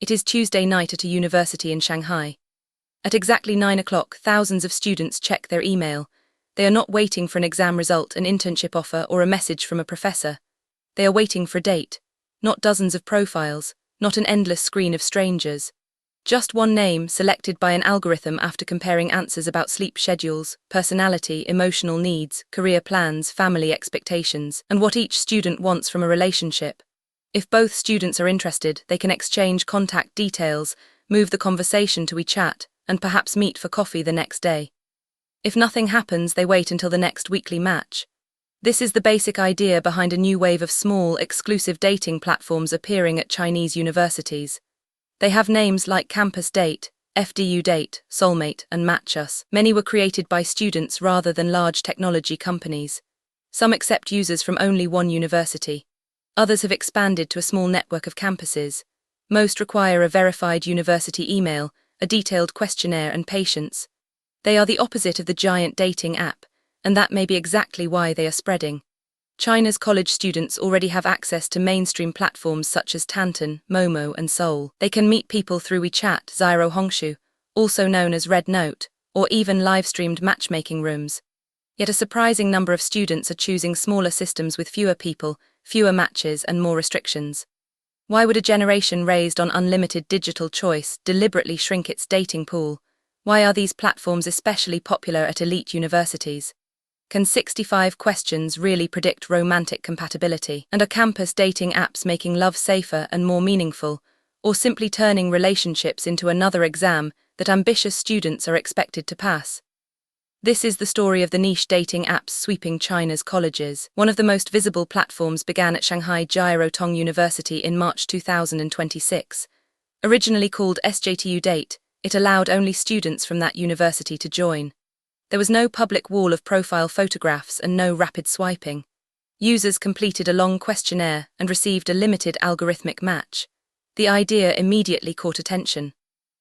It is Tuesday night at a university in Shanghai. At exactly 9 o'clock, thousands of students check their email. They are not waiting for an exam result, an internship offer, or a message from a professor. They are waiting for a date. Not dozens of profiles, not an endless screen of strangers. Just one name selected by an algorithm after comparing answers about sleep schedules, personality, emotional needs, career plans, family expectations, and what each student wants from a relationship. If both students are interested, they can exchange contact details, move the conversation to WeChat, and perhaps meet for coffee the next day. If nothing happens, they wait until the next weekly match. This is the basic idea behind a new wave of small, exclusive dating platforms appearing at Chinese universities. They have names like Campus Date, FDU Date, Soulmate, and Match Us. Many were created by students rather than large technology companies. Some accept users from only one university. Others have expanded to a small network of campuses. Most require a verified university email, a detailed questionnaire, and patience. They are the opposite of the giant dating app, and that may be exactly why they are spreading. China's college students already have access to mainstream platforms such as Tantan, Momo, and Soul. They can meet people through WeChat, Ziro Hongshu, also known as Red Note, or even live-streamed matchmaking rooms. Yet a surprising number of students are choosing smaller systems with fewer people, fewer matches, and more restrictions. Why would a generation raised on unlimited digital choice deliberately shrink its dating pool? Why are these platforms especially popular at elite universities? Can 65 questions really predict romantic compatibility? And are campus dating apps making love safer and more meaningful, or simply turning relationships into another exam that ambitious students are expected to pass? This is the story of the niche dating apps sweeping China's colleges. One of the most visible platforms began at Shanghai Jiaotong University in March 2026. Originally called SJTU Date, it allowed only students from that university to join. There was no public wall of profile photographs and no rapid swiping. Users completed a long questionnaire and received a limited algorithmic match. The idea immediately caught attention.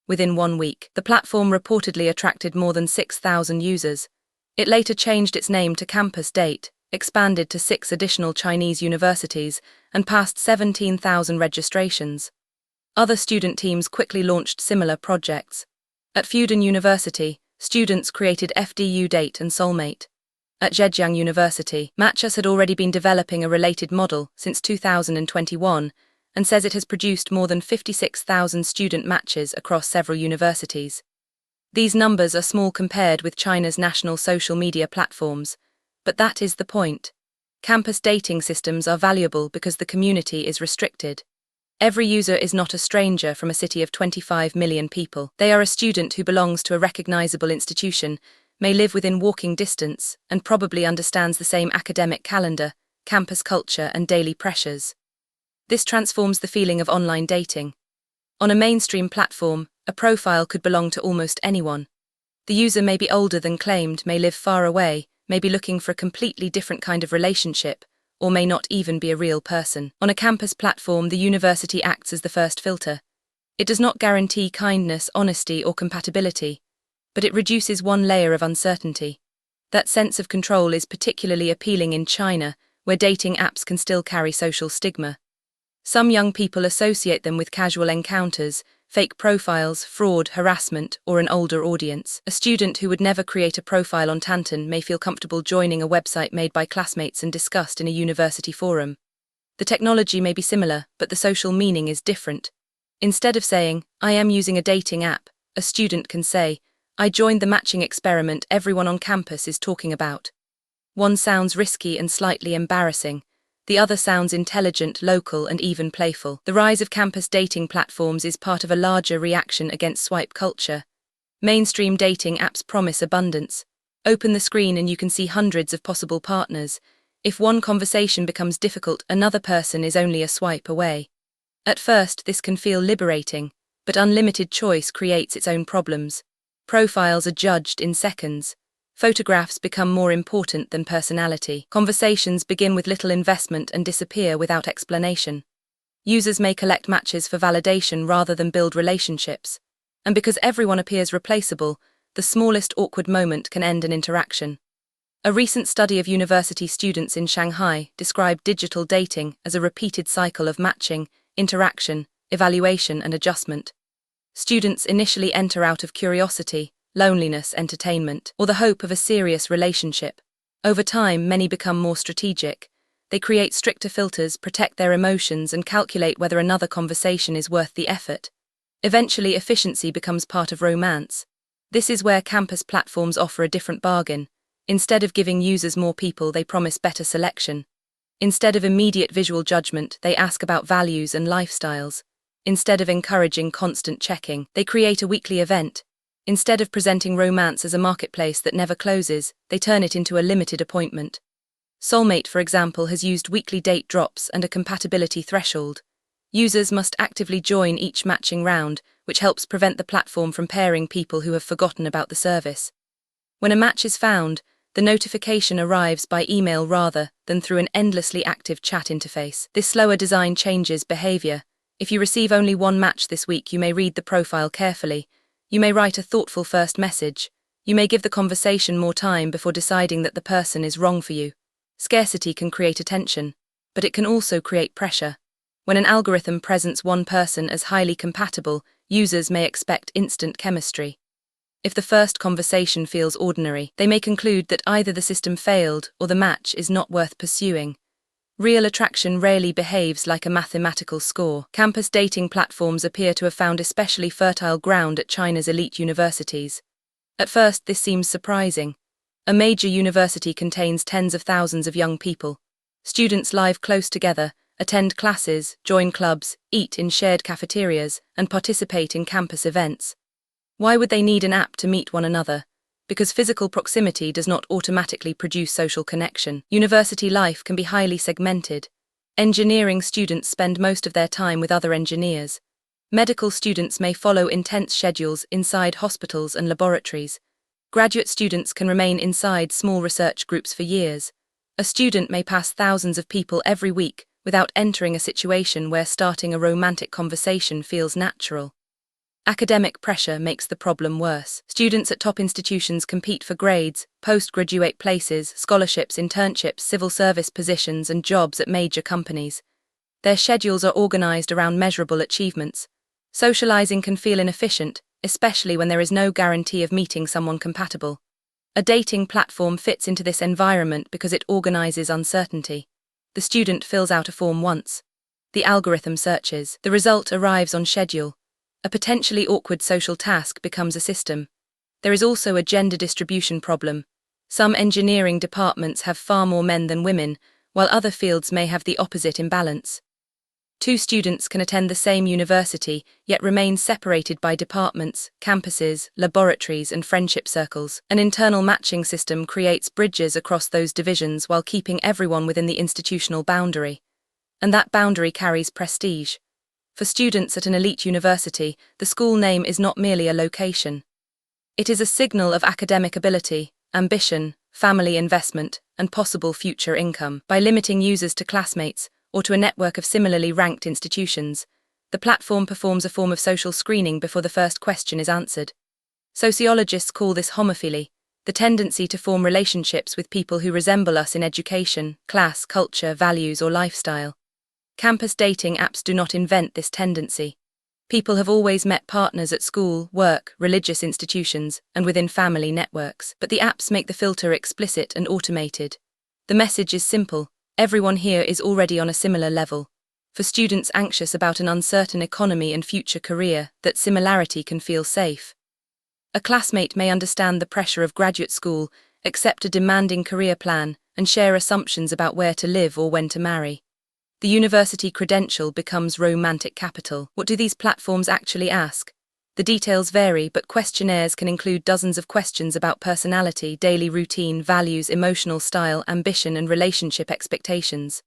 Within 1 week, the platform reportedly attracted more than 6,000 users. It later changed its name to Campus Date, expanded to 6 additional Chinese universities, and passed 17,000 registrations. Other student teams quickly launched similar projects. At Fudan University, students created FDU Date and Soulmate. At Zhejiang University, Match Us had already been developing a related model since 2021, and says it has produced more than 56,000 student matches across several universities. These numbers are small compared with China's national social media platforms, but that is the point. Campus dating systems are valuable because the community is restricted. Every user is not a stranger from a city of 25 million people. They are a student who belongs to a recognizable institution, may live within walking distance, and probably understands the same academic calendar, campus culture, and daily pressures. This transforms the feeling of online dating. On a mainstream platform, a profile could belong to almost anyone. The user may be older than claimed, may live far away, may be looking for a completely different kind of relationship, or may not even be a real person. On a campus platform, the university acts as the first filter. It does not guarantee kindness, honesty, or compatibility, but it reduces one layer of uncertainty. That sense of control is particularly appealing in China, where dating apps can still carry social stigma. Some young people associate them with casual encounters, fake profiles, fraud, harassment, or an older audience. A student who would never create a profile on Tantan may feel comfortable joining a website made by classmates and discussed in a university forum. The technology may be similar, but the social meaning is different. Instead of saying, "I am using a dating app," a student can say, "I joined the matching experiment everyone on campus is talking about." One sounds risky and slightly embarrassing. The other sounds intelligent, local, and even playful. The rise of campus dating platforms is part of a larger reaction against swipe culture. Mainstream dating apps promise abundance. Open the screen and you can see hundreds of possible partners. If one conversation becomes difficult, another person is only a swipe away. At first, this can feel liberating, but unlimited choice creates its own problems. Profiles are judged in seconds. Photographs become more important than personality. Conversations begin with little investment and disappear without explanation. Users may collect matches for validation rather than build relationships. And because everyone appears replaceable, the smallest awkward moment can end an interaction. A recent study of university students in Shanghai described digital dating as a repeated cycle of matching, interaction, evaluation, and adjustment. Students initially enter out of curiosity, loneliness, entertainment, or the hope of a serious relationship. Over time, many become more strategic. They create stricter filters, protect their emotions, and calculate whether another conversation is worth the effort. Eventually, efficiency becomes part of romance. This is where campus platforms offer a different bargain. Instead of giving users more people, they promise better selection. Instead of immediate visual judgment, they ask about values and lifestyles. Instead of encouraging constant checking, they create a weekly event. Instead of presenting romance as a marketplace that never closes, they turn it into a limited appointment. Soulmate, for example, has used weekly date drops and a compatibility threshold. Users must actively join each matching round, which helps prevent the platform from pairing people who have forgotten about the service. When a match is found, the notification arrives by email rather than through an endlessly active chat interface. This slower design changes behavior. If you receive only one match this week, you may read the profile carefully. You may write a thoughtful first message. You may give the conversation more time before deciding that the person is wrong for you. Scarcity can create attention, but it can also create pressure. When an algorithm presents one person as highly compatible, users may expect instant chemistry. If the first conversation feels ordinary, they may conclude that either the system failed or the match is not worth pursuing. Real attraction rarely behaves like a mathematical score. Campus dating platforms appear to have found especially fertile ground at China's elite universities. At first, this seems surprising. A major university contains tens of thousands of young people. Students live close together, attend classes, join clubs, eat in shared cafeterias, and participate in campus events. Why would they need an app to meet one another? Because physical proximity does not automatically produce social connection. University life can be highly segmented. Engineering students spend most of their time with other engineers. Medical students may follow intense schedules inside hospitals and laboratories. Graduate students can remain inside small research groups for years. A student may pass thousands of people every week without entering a situation where starting a romantic conversation feels natural. Academic pressure makes the problem worse. Students at top institutions compete for grades, postgraduate places, scholarships, internships, civil service positions, and jobs at major companies. Their schedules are organized around measurable achievements. Socializing can feel inefficient, especially when there is no guarantee of meeting someone compatible. A dating platform fits into this environment because it organizes uncertainty. The student fills out a form once. The algorithm searches. The result arrives on schedule. A potentially awkward social task becomes a system. There is also a gender distribution problem. Some engineering departments have far more men than women, while other fields may have the opposite imbalance. Two students can attend the same university, yet remain separated by departments, campuses, laboratories, and friendship circles. An internal matching system creates bridges across those divisions while keeping everyone within the institutional boundary. And that boundary carries prestige. For students at an elite university, the school name is not merely a location. It is a signal of academic ability, ambition, family investment, and possible future income. By limiting users to classmates, or to a network of similarly ranked institutions, the platform performs a form of social screening before the first question is answered. Sociologists call this homophily, the tendency to form relationships with people who resemble us in education, class, culture, values, or lifestyle. Campus dating apps do not invent this tendency. People have always met partners at school, work, religious institutions, and within family networks, but the apps make the filter explicit and automated. The message is simple: everyone here is already on a similar level. For students anxious about an uncertain economy and future career, that similarity can feel safe. A classmate may understand the pressure of graduate school, accept a demanding career plan, and share assumptions about where to live or when to marry. The university credential becomes romantic capital. What do these platforms actually ask? The details vary, but questionnaires can include dozens of questions about personality, daily routine, values, emotional style, ambition, and relationship expectations.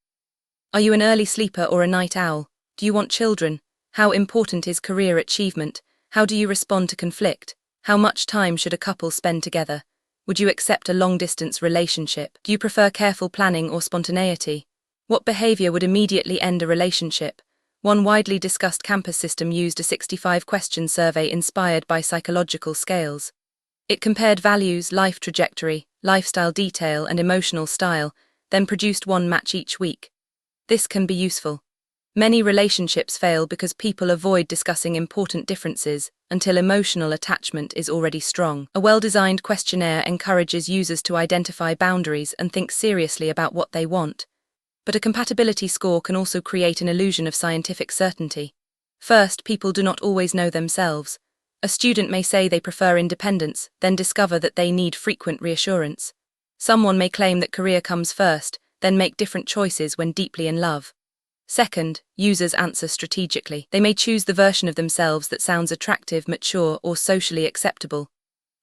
Are you an early sleeper or a night owl? Do you want children? How important is career achievement? How do you respond to conflict? How much time should a couple spend together? Would you accept a long-distance relationship? Do you prefer careful planning or spontaneity? What behavior would immediately end a relationship? One widely discussed campus system used a 65-question survey inspired by psychological scales. It compared values, life trajectory, lifestyle detail, and emotional style, then produced one match each week. This can be useful. Many relationships fail because people avoid discussing important differences until emotional attachment is already strong. A well-designed questionnaire encourages users to identify boundaries and think seriously about what they want. But a compatibility score can also create an illusion of scientific certainty. First, people do not always know themselves. A student may say they prefer independence, then discover that they need frequent reassurance. Someone may claim that career comes first, then make different choices when deeply in love. Second, users answer strategically. They may choose the version of themselves that sounds attractive, mature, or socially acceptable.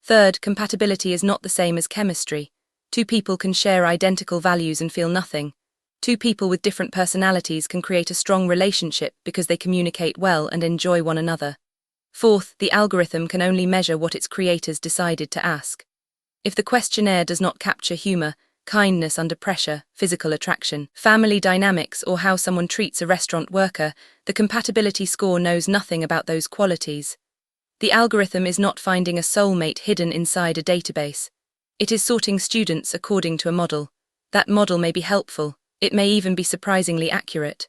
Third, compatibility is not the same as chemistry. Two people can share identical values and feel nothing. Two people with different personalities can create a strong relationship because they communicate well and enjoy one another. Fourth, the algorithm can only measure what its creators decided to ask. If the questionnaire does not capture humor, kindness under pressure, physical attraction, family dynamics, or how someone treats a restaurant worker, the compatibility score knows nothing about those qualities. The algorithm is not finding a soulmate hidden inside a database. It is sorting students according to a model. That model may be helpful, it may even be surprisingly accurate.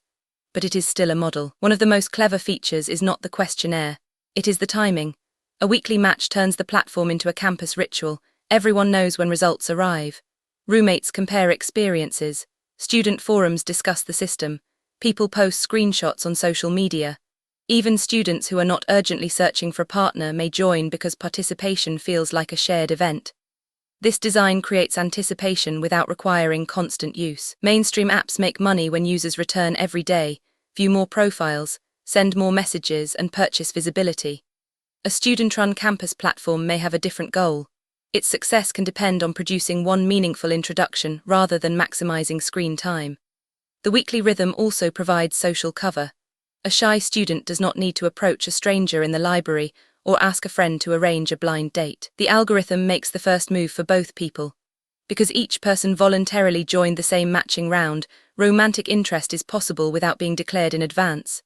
But it is still a model. One of the most clever features is not the questionnaire, it is the timing. A weekly match turns the platform into a campus ritual. Everyone knows when results arrive. Roommates compare experiences, student forums discuss the system, people post screenshots on social media. Even students who are not urgently searching for a partner may join because participation feels like a shared event. This design creates anticipation without requiring constant use. Mainstream apps make money when users return every day, view more profiles, send more messages, and purchase visibility. A student-run campus platform may have a different goal. Its success can depend on producing one meaningful introduction rather than maximizing screen time. The weekly rhythm also provides social cover. A shy student does not need to approach a stranger in the library or ask a friend to arrange a blind date. The algorithm makes the first move for both people. Because each person voluntarily joined the same matching round, romantic interest is possible without being declared in advance.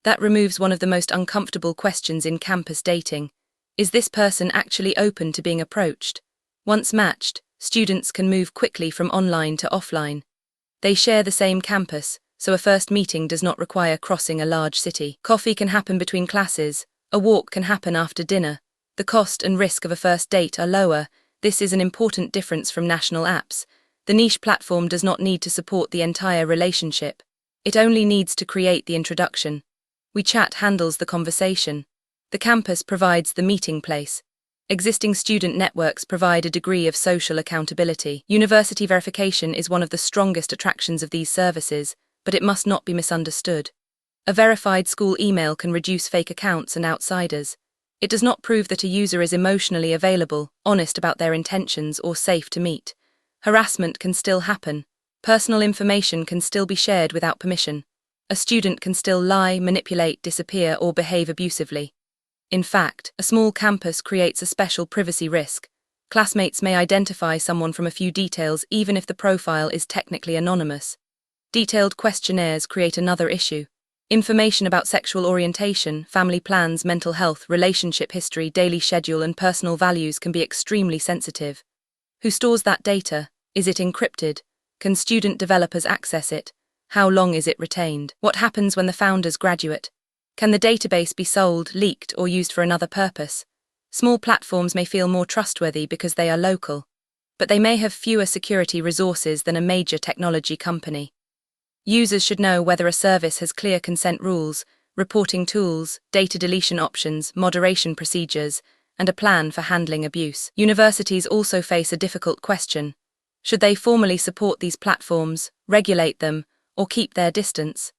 That removes one of the most uncomfortable questions in campus dating. Is this person actually open to being approached? Once matched, students can move quickly from online to offline. They share the same campus, so a first meeting does not require crossing a large city. Coffee can happen between classes, a walk can happen after dinner. The cost and risk of a first date are lower. This is an important difference from national apps. The niche platform does not need to support the entire relationship. It only needs to create the introduction. WeChat handles the conversation. The campus provides the meeting place. Existing student networks provide a degree of social accountability. University verification is one of the strongest attractions of these services, but it must not be misunderstood. A verified school email can reduce fake accounts and outsiders. It does not prove that a user is emotionally available, honest about their intentions, or safe to meet. Harassment can still happen. Personal information can still be shared without permission. A student can still lie, manipulate, disappear, or behave abusively. In fact, a small campus creates a special privacy risk. Classmates may identify someone from a few details even if the profile is technically anonymous. Detailed questionnaires create another issue. Information about sexual orientation, family plans, mental health, relationship history, daily schedule, and personal values can be extremely sensitive. Who stores that data? Is it encrypted? Can student developers access it? How long is it retained? What happens when the founders graduate? Can the database be sold, leaked, or used for another purpose? Small platforms may feel more trustworthy because they are local, but they may have fewer security resources than a major technology company. Users should know whether a service has clear consent rules, reporting tools, data deletion options, moderation procedures, and a plan for handling abuse. Universities also face a difficult question. Should they formally support these platforms, regulate them, or keep their distance?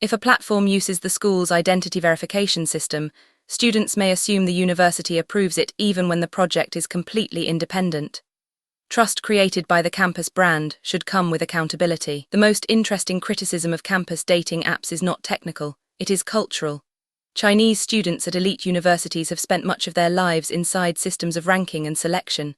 If a platform uses the school's identity verification system, students may assume the university approves it even when the project is completely independent. Trust created by the campus brand should come with accountability. The most interesting criticism of campus dating apps is not technical, it is cultural. Chinese students at elite universities have spent much of their lives inside systems of ranking and selection.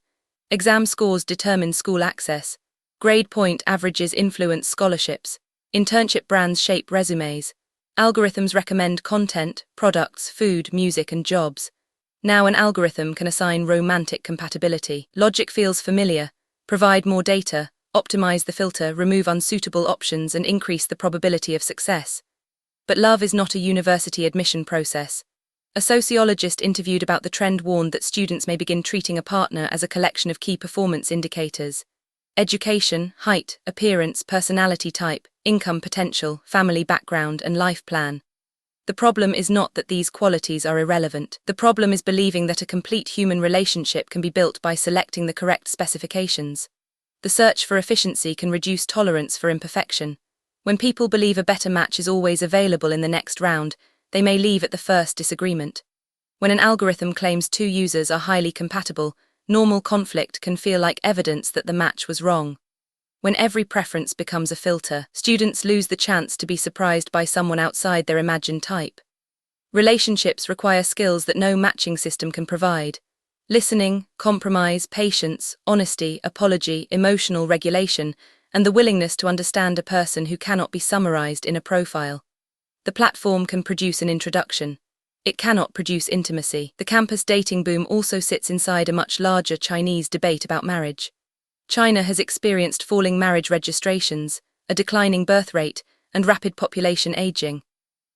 Exam scores determine school access. Grade point averages influence scholarships. Internship brands shape resumes. Algorithms recommend content, products, food, music, and jobs. Now an algorithm can assign romantic compatibility. Logic feels familiar. Provide more data, optimize the filter, remove unsuitable options, and increase the probability of success. But love is not a university admission process. A sociologist interviewed about the trend warned that students may begin treating a partner as a collection of key performance indicators: education, height, appearance, personality type, income potential, family background, and life plan. The problem is not that these qualities are irrelevant. The problem is believing that a complete human relationship can be built by selecting the correct specifications. The search for efficiency can reduce tolerance for imperfection. When people believe a better match is always available in the next round, they may leave at the first disagreement. When an algorithm claims two users are highly compatible, normal conflict can feel like evidence that the match was wrong. When every preference becomes a filter, students lose the chance to be surprised by someone outside their imagined type. Relationships require skills that no matching system can provide: listening, compromise, patience, honesty, apology, emotional regulation, and the willingness to understand a person who cannot be summarized in a profile. The platform can produce an introduction. It cannot produce intimacy. The campus dating boom also sits inside a much larger Chinese debate about marriage. China has experienced falling marriage registrations, a declining birth rate, and rapid population aging.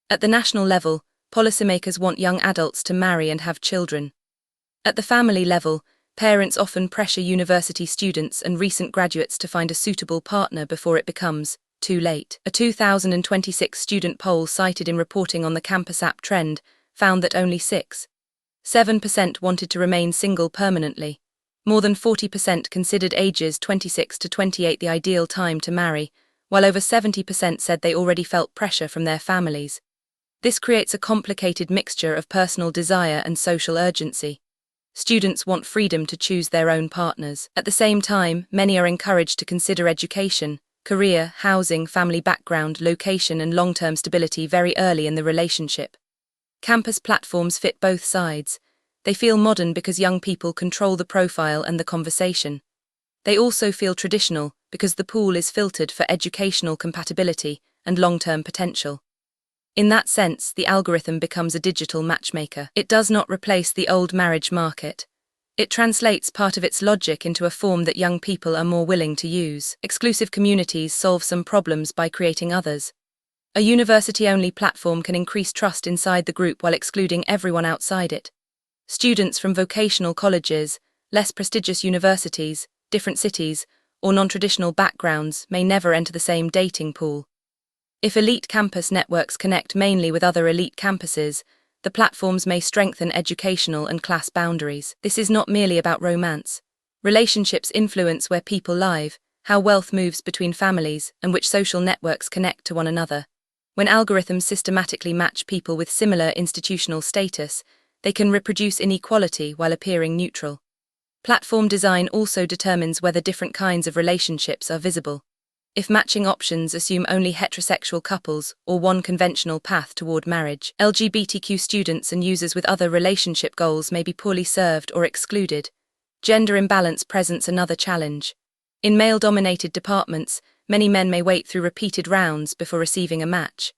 At the national level, policymakers want young adults to marry and have children. At the family level, parents often pressure university students and recent graduates to find a suitable partner before it becomes too late. A 2026 student poll cited in reporting on the campus app trend found that only 6.7% wanted to remain single permanently. More than 40% considered ages 26 to 28 the ideal time to marry, while over 70% said they already felt pressure from their families. This creates a complicated mixture of personal desire and social urgency. Students want freedom to choose their own partners. At the same time, many are encouraged to consider education, career, housing, family background, location, and long-term stability very early in the relationship. Campus platforms fit both sides. They feel modern because young people control the profile and the conversation. They also feel traditional because the pool is filtered for educational compatibility and long-term potential. In that sense, the algorithm becomes a digital matchmaker. It does not replace the old marriage market. It translates part of its logic into a form that young people are more willing to use. Exclusive communities solve some problems by creating others. A university-only platform can increase trust inside the group while excluding everyone outside it. Students from vocational colleges, less prestigious universities, different cities, or non-traditional backgrounds may never enter the same dating pool. If elite campus networks connect mainly with other elite campuses, the platforms may strengthen educational and class boundaries. This is not merely about romance. Relationships influence where people live, how wealth moves between families, and which social networks connect to one another. When algorithms systematically match people with similar institutional status, they can reproduce inequality while appearing neutral. Platform design also determines whether different kinds of relationships are visible. If matching options assume only heterosexual couples or one conventional path toward marriage, LGBTQ students and users with other relationship goals may be poorly served or excluded. Gender imbalance presents another challenge. In male-dominated departments, many men may wait through repeated rounds before receiving a match.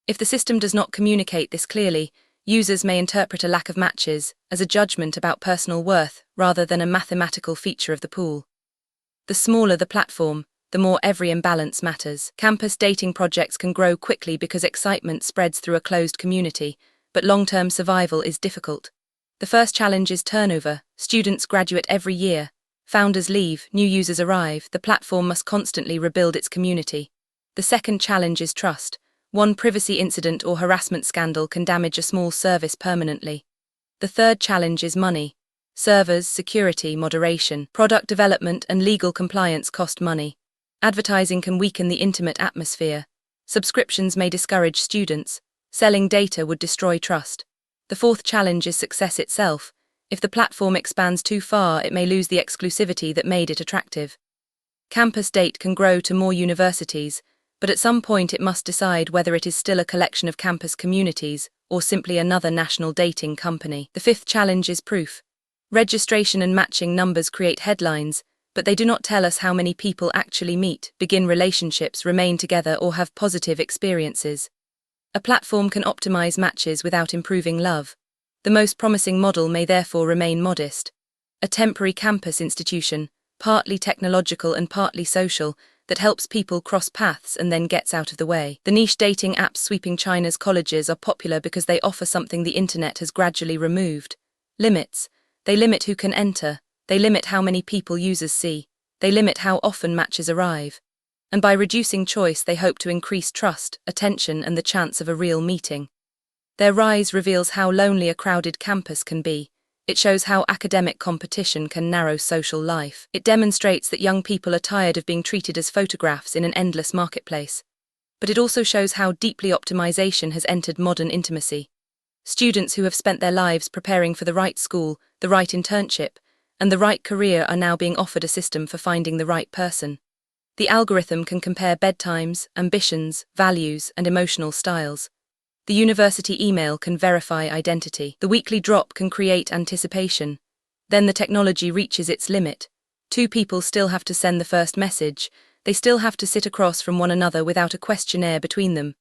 If the system does not communicate this clearly, users may interpret a lack of matches as a judgment about personal worth rather than a mathematical feature of the pool. The smaller the platform, the more every imbalance matters. Campus dating projects can grow quickly because excitement spreads through a closed community, but long-term survival is difficult. The first challenge is turnover. Students graduate every year. Founders leave, new users arrive. The platform must constantly rebuild its community. The second challenge is trust. One privacy incident or harassment scandal can damage a small service permanently. The third challenge is money. Servers, security, moderation, product development, and legal compliance cost money. Advertising can weaken the intimate atmosphere. Subscriptions may discourage students. Selling data would destroy trust. The fourth challenge is success itself. If the platform expands too far, it may lose the exclusivity that made it attractive. Campus date can grow to more universities, but at some point it must decide whether it is still a collection of campus communities or simply another national dating company. The fifth challenge is proof. Registration and matching numbers create headlines, but they do not tell us how many people actually meet, begin relationships, remain together, or have positive experiences. A platform can optimize matches without improving love. The most promising model may therefore remain modest. A temporary campus institution, partly technological and partly social, that helps people cross paths and then gets out of the way. The niche dating apps sweeping China's colleges are popular because they offer something the internet has gradually removed: limits. They limit who can enter, they limit how many people users see, they limit how often matches arrive. And by reducing choice, they hope to increase trust, attention, and the chance of a real meeting. Their rise reveals how lonely a crowded campus can be. It shows how academic competition can narrow social life. It demonstrates that young people are tired of being treated as photographs in an endless marketplace. But it also shows how deeply optimization has entered modern intimacy. Students who have spent their lives preparing for the right school, the right internship, and the right career are now being offered a system for finding the right person. The algorithm can compare bedtimes, ambitions, values, and emotional styles. The university email can verify identity. The weekly drop can create anticipation. Then the technology reaches its limit. Two people still have to send the first message. They still have to sit across from one another without a questionnaire between them.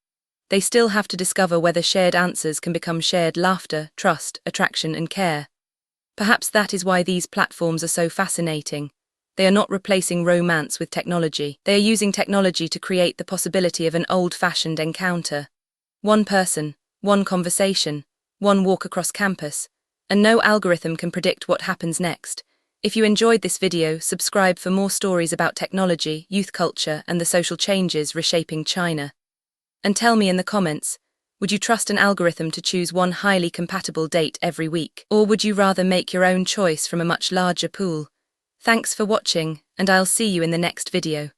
They still have to discover whether shared answers can become shared laughter, trust, attraction, and care. Perhaps that is why these platforms are so fascinating. They are not replacing romance with technology. They are using technology to create the possibility of an old-fashioned encounter. One person, one conversation, one walk across campus, and no algorithm can predict what happens next. If you enjoyed this video, subscribe for more stories about technology, youth culture, and the social changes reshaping China. And tell me in the comments, would you trust an algorithm to choose one highly compatible date every week? Or would you rather make your own choice from a much larger pool? Thanks for watching, and I'll see you in the next video.